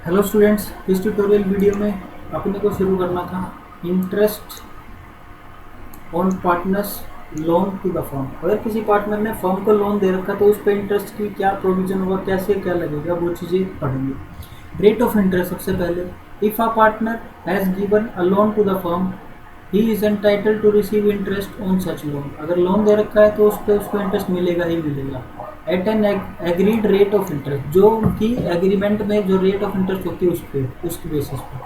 Hello students, इस tutorial video में अपने को शुरू करना था interest on partners loan to the firm. अगर किसी पार्टनर ने फर्म को लोन दे रखा तो उस पर इंटरेस्ट की क्या प्रोविजन होगा, कैसे क्या लगेगा, वो चीज़ें पढ़ेंगे। रेट ऑफ इंटरेस्ट सबसे पहले, if a partner has given a loan to the firm he is entitled to receive interest on such loan. अगर लोन दे रखा है तो उस पर उसको इंटरेस्ट मिलेगा ही मिलेगा at an agreed rate of interest, जो उनकी एग्रीमेंट में जो रेट ऑफ इंटरेस्ट होती है उस पर, उसके बेसिस पर।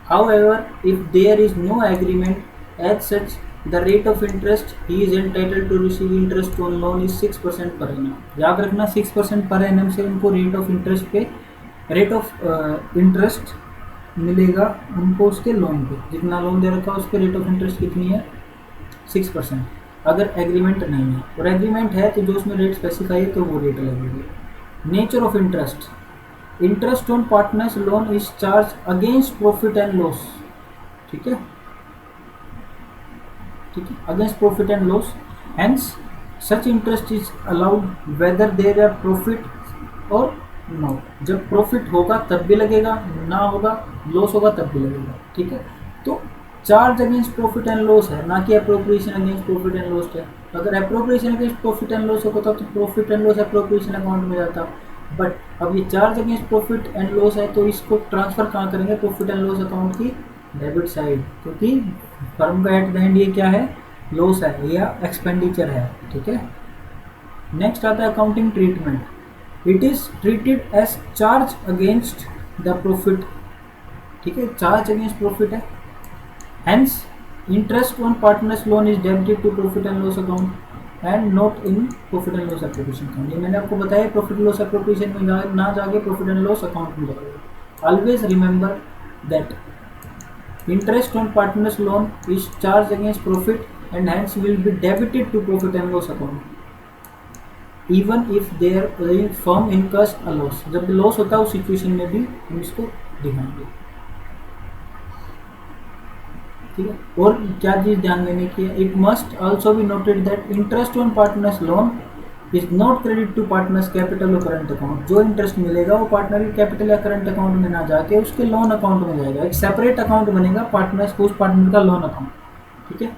However if there is no agreement as such the rate of interest he is entitled to receive interest on loan is 6% per annum. याद रखना 6% पर एनम से उनको रेट ऑफ इंटरेस्ट पे रेट ऑफ इंटरेस्ट मिलेगा उनको उसके loan पे। जितना लोन दे रखा है उस पर रेट ऑफ इंटरेस्ट कितनी है, 6%। अगर एग्रीमेंट नहीं है, और एग्रीमेंट है तो जो उसमें रेट स्पेसिफाई है तो वो रेट लगेगी। Nature of interest, interest on partners loan is charge against profit and loss. ठीक है, ठीक है, against profit and loss. Hence such interest is allowed whether there are profit और नो। जब प्रॉफिट होगा तब भी लगेगा, ना होगा लॉस होगा तब भी लगेगा। ठीक है, तो charge against profit and loss है, ना कि appropriation against profit and loss है। अगर appropriation against profit and loss होता तो profit and loss appropriation account में जाता। बट अब ये charge against profit and loss है तो इसको ट्रांसफर कहाँ करेंगे, प्रॉफिट एंड लॉस अकाउंट की डेबिट साइड, क्योंकि फर्म का एट द एंड ये क्या है, लॉस है या एक्सपेंडिचर है। ठीक है, नेक्स्ट आता है accounting treatment. It is treated as charge against the profit. ठीक है, चार्ज अगेंस्ट प्रॉफिट है। Hence, interest on partners loan is debited to profit and loss account and not in profit and loss appropriation account। ये मैंने आपको बताया, profit loss appropriation में ना जाके प्रॉफिट एंड लॉस अकाउंट में जाएगा। Always remember that interest on partners loan is charge against profit and hence will be debited to profit and loss account even if there firm incurs a loss. जब loss होता है उस situation में भी हम इसको दिखाएंगे। ठीक है, और क्या चीज़ ध्यान देने की है, it must also be noted that interest on partners loan is not credit to partners capital और करंट अकाउंट। जो इंटरेस्ट मिलेगा वो पार्टनर के कैपिटल या करंट अकाउंट में ना जाके उसके लोन अकाउंट में जाएगा। एक सेपरेट अकाउंट बनेगा पार्टनर्स, उस पार्टनर का लोन अकाउंट। ठीक है,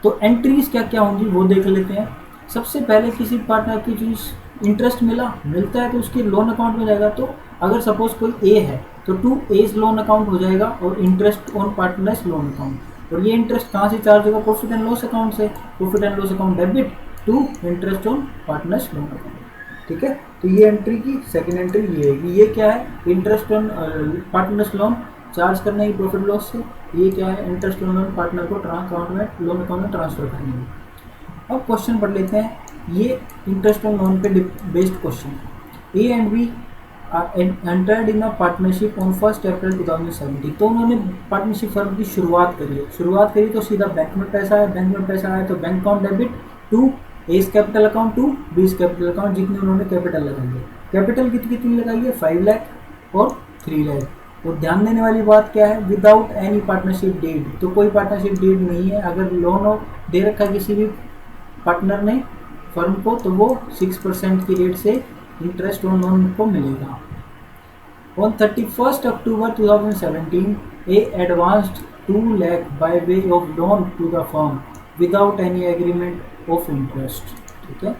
तो एंट्रीज क्या क्या होंगी वो देख लेते हैं। सबसे पहले किसी पार्टनर की चीज़ इंटरेस्ट मिलता है तो उसके लोन अकाउंट में जाएगा। तो अगर सपोज कोई ए है तो टू एज लोन अकाउंट हो जाएगा और interest on partners loan account. और ये इंटरेस्ट कहाँ से चार्ज होगा, प्रॉफिट एंड लॉस अकाउंट से। Profit and loss account debit to interest on partners loan account. ठीक है, तो ये एंट्री की सेकेंड एंट्री ये है कि ये क्या है, interest on partners loan charge करने की प्रॉफिट लॉस से। ये क्या है, इंटरेस्ट ऑन लोन पार्टनर को अकाउंट में लोन अकाउंट में ट्रांसफर करने की। अब क्वेश्चन पढ़ लेते हैं, ये इंटरेस्ट ऑन लोन पे based question. A and be entered in a partnership on 1 अप्रैल 2017। तो उन्होंने पार्टनरशिप फर्म की शुरुआत करी तो सीधा बैंक में पैसा है, बैंक में पैसा आया तो bank account debit to A's capital account to B's capital account, जितने उन्होंने कैपिटल लगाई है। कैपिटल कितनी लगाई है, 5 लाख और 3 लाख। और ध्यान देने वाली बात क्या है, विदाउट एनी पार्टनरशिप डीड। तो कोई पार्टनरशिप डीड नहीं है। अगर लोन दे रखा किसी भी पार्टनर ने फर्म को तो वो 6% की रेट से इंटरेस्ट ऑन लोन को मिलेगा। On 31 October 2017 A advanced 2 lakh by way of loan to the firm without any agreement of interest. ठीक है,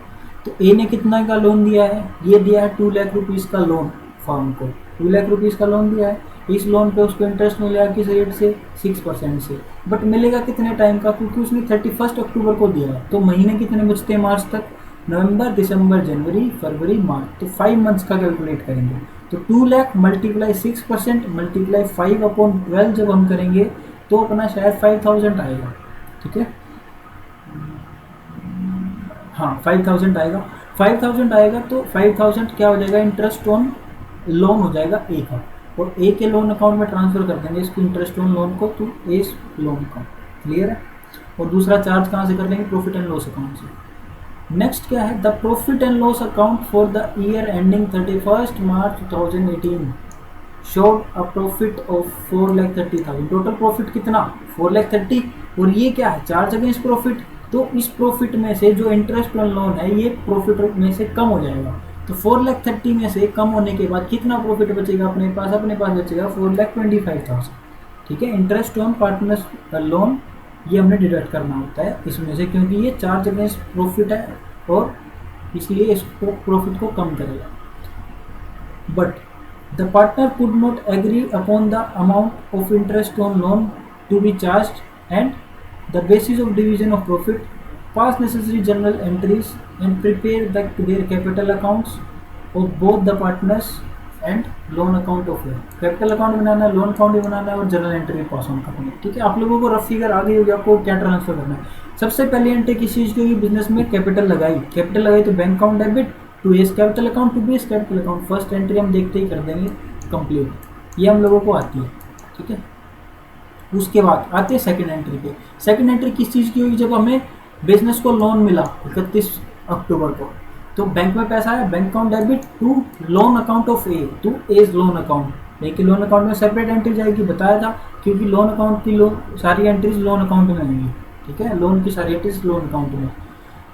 तो ए ने कितना का लोन दिया है, ये दिया है 2 लाख रुपीज़ का लोन फर्म को। 2 लाख रुपीज़ का लोन दिया है, इस लोन पे उसको इंटरेस्ट मिलेगा किस रेट से, 6% से। बट मिलेगा कितने टाइम का, क्योंकि उसने 31 अक्टूबर को दिया है। तो महीने कितने बचते हैं मार्च तक, नवंबर, दिसंबर, जनवरी, फरवरी, मार्च। तो 5 मंथ्स का कैलकुलेट करेंगे। तो 2 लाख मल्टीप्लाई 6% मल्टीप्लाई 5/12 जब हम करेंगे तो अपना शायद 5000 आएगा। ठीक है, हाँ 5000 आएगा। 5000 आएगा तो 5000 क्या हो जाएगा, इंटरेस्ट ऑन लोन हो जाएगा ए का, और ए के लोन अकाउंट में ट्रांसफर कर देंगे इसको इंटरेस्ट ऑन लोन को to A's loan account. Clear है, और दूसरा चार्ज कहाँ से कर लेंगे, प्रॉफिट एंड लॉस अकाउंट से। नेक्स्ट क्या है, the profit and loss account for the year ending 31 March 2018 showed a profit of 4,30,000। Total profit कितना, 4,30,000। और ये क्या है, चार्ज अगेंस्ट प्रॉफिट। तो इस प्रॉफिट में से जो इंटरेस्ट ऑन लोन है ये प्रॉफिट में से कम हो जाएगा। तो 4,30,000 में से कम होने के बाद कितना प्रॉफिट बचेगा अपने पास बचेगा 4,25,000। ठीक है, इंटरेस्ट ऑन पार्टनर्स लोन ये हमने डिडक्ट करना होता है इसमें से, क्योंकि ये चार्ज अगेंस्ट प्रॉफिट है और इसलिए इसको प्रॉफिट को कम करेगा। But the partner could not agree upon the amount of interest on loan to be charged and the basis of division of profit pass necessary journal entries and prepare their capital accounts of both the partners and loan account of it। Capital account बनाना है, loan account भी बनाना है और journal entry pass on करनी है। ठीक है, आप लोगों को रफ फिगर आ गई होगी आपको क्या ट्रांसफर करना है। सबसे पहले एंट्री किस चीज़ की होगी, बिजनेस में कैपिटल लगाई तो bank account debit to A's capital account to B's capital account. First entry हम देखते ही कर देंगे कंप्लीट, ये हम लोगों को आती है। ठीक है, उसके बाद आते हैं सेकेंड एंट्री पे। सेकेंड एंट्री किस चीज़ की होगी, जब हमें बिजनेस को लोन मिला 31 अक्टूबर को, तो बैंक में पैसा है, bank account debit to loan account of A to as loan account. A के लोन अकाउंट में सेपरेट एंट्री जाएगी, बताया था, क्योंकि लोन अकाउंट की सारी एंट्रीज लोन अकाउंट में होंगी। ठीक है, लोन की सारी एंट्रीज लोन अकाउंट में।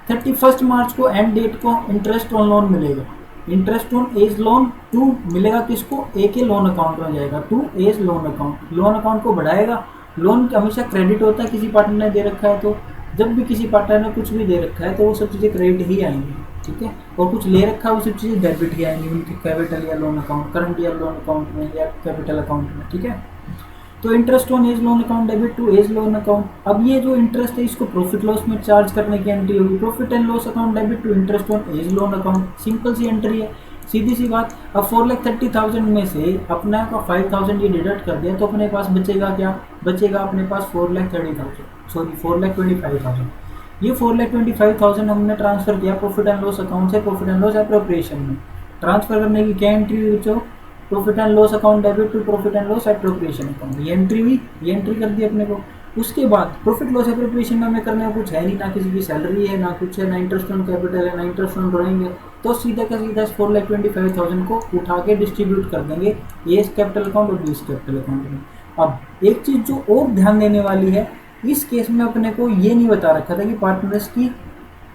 31 मार्च को एंड डेट को इंटरेस्ट ऑन लोन मिलेगा, interest on A's loan to मिलेगा किसको, ए के लोन अकाउंट में जाएगा to as loan account. Loan account को बढ़ाएगा, लोन हमेशा क्रेडिट होता है, किसी पार्टनर ने दे रखा है तो जब भी किसी पार्टनर ने कुछ भी दे रखा है तो वो सब चीज़ें क्रेडिट ही आएंगी। ठीक है, और कुछ ले रखा है वो सब चीज़ें डेबिट ही आएंगी उनके कैपिटल या लोन अकाउंट, करंट या लोन अकाउंट में या कैपिटल अकाउंट में। ठीक है, तो interest on A's loan account debit to as loan account. अब ये जो इंटरेस्ट है इसको प्रॉफिट लॉस में चार्ज करने की एंट्री होगी, profit and loss account debit to interest on A's loan account. Simple सी एंट्री है, सीधी सी बात। अब 4,30,000 में से अपना का 5,000 ये डिडक्ट कर दिया तो अपने पास बचेगा क्या, बचेगा अपने पास 4,25,000। ये 4,25,000 हमने ट्रांसफर किया प्रॉफिट एंड लॉस अकाउंट से प्रॉफिट एंड लॉस एप्रोप्रिएशन में। ट्रांसफर करने की क्या एंट्री हुई बच्चों, profit and loss account debit to profit and loss appropriation account. ये एंट्री हुई, ये एंट्री कर दी अपने को। उसके बाद प्रॉफिट लॉस एप्रोप्रिएशन में हमें करने को कुछ है नहीं, ना किसी की सैलरी है, ना कुछ है, ना इंटरेस्ट ऑन कैपिटल है, ना इंटरेस्ट ऑन ड्राइंग है। तो सीधा का सीधा 4,25,000 को उठा के डिस्ट्रीब्यूट कर देंगे ए कैपिटल अकाउंट और बी कैपिटल अकाउंट में। अब एक चीज़ जो और ध्यान देने वाली है, इस केस में अपने को ये नहीं बता रखा था कि पार्टनर्स की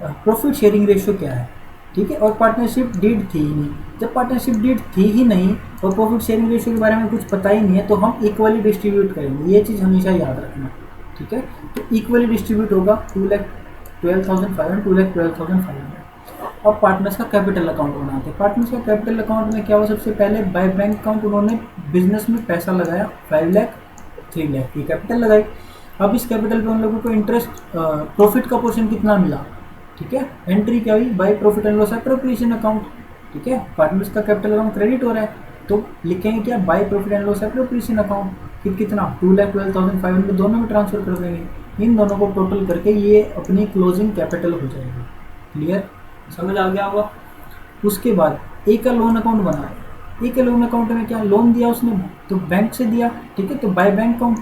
प्रॉफिट शेयरिंग रेशियो क्या है। ठीक है, और पार्टनरशिप डीड थी ही नहीं। जब पार्टनरशिप डीड थी ही नहीं और प्रॉफिट शेयरिंग रेशियो के बारे में कुछ पता ही नहीं है तो हम इक्वली डिस्ट्रीब्यूट करेंगे, ये चीज़ हमेशा याद रखना। ठीक है, तो इक्वली डिस्ट्रीब्यूट होगा 2,12,500 2,12,500। अब पार्टनर्स का कैपिटल अकाउंट बनाते हैं। पार्टनर्स का कैपिटल अकाउंट में क्या हुआ, सबसे पहले बाय बैंक अकाउंट उन्होंने बिजनेस में पैसा लगाया 5 लाख 3 लाख की कैपिटल लगाई। अब इस कैपिटल पे उन लोगों को इंटरेस्ट प्रॉफिट का पोर्शन कितना मिला। ठीक है, एंट्री क्या हुई, by profit and loss appropriation account. ठीक है, पार्टनर्स का कैपिटल अकाउंट क्रेडिट हो रहा है तो लिखेंगे क्या, by profit and loss appropriation account. फिर कितना 2,12,500 दोनों में ट्रांसफर कर देंगे। इन दोनों को टोटल करके ये अपनी क्लोजिंग कैपिटल हो जाएगी। क्लियर, समझ आ गया होगा। उसके बाद ए का लोन अकाउंट बना, ए के लोन अकाउंट में क्या लोन दिया उसने तो बैंक से दिया। ठीक है, तो बाय बैंक अकाउंट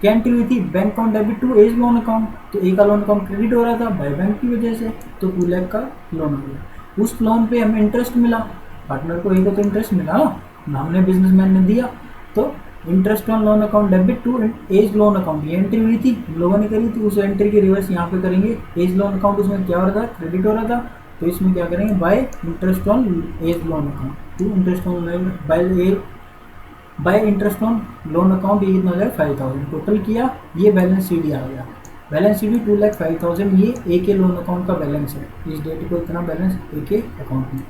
क्या एंट्री हुई थी, bank account debit to as loan account. तो ए का लोन अकाउंट क्रेडिट हो रहा था बाय बैंक की वजह से, तो 2 लाख का लोन हो गया। उस लोन पे हमें इंटरेस्ट मिला, पार्टनर को ए को तो इंटरेस्ट मिला ना, हमने बिजनेसमैन ने दिया। तो interest on loan account debit to as loan account, ये एंट्री हुई थी, लोगों ने करी थी। उस एंट्री के रिवर्स यहाँ पे करेंगे एज लोन अकाउंट, उसमें क्या हो रहा था, क्रेडिट हो रहा था, तो इसमें क्या करेंगे by interest on A's loan account to interest on by interest on loan account. ये कितना हो जाएगा 5,000 टोटल किया। ये बैलेंस सीडी आ गया, बैलेंस सीडी 2,05,000 ये ए के लोन अकाउंट का बैलेंस है। इस डेट को इतना बैलेंस ए के अकाउंट में।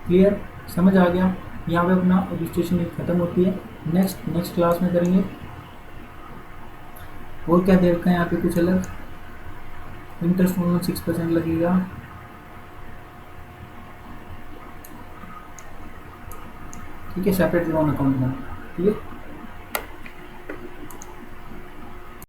क्लियर, समझ आ गया। यहाँ पे अपना रजिस्ट्रेशन खत्म होती है। नेक्स्ट क्लास में करेंगे। और क्या दे रखा है यहाँ पे कुछ अलग, इंटरेस्ट ऑन 6% लगेगा। ठीक है, सेपरेट लोन अकाउंट में। ठीक है।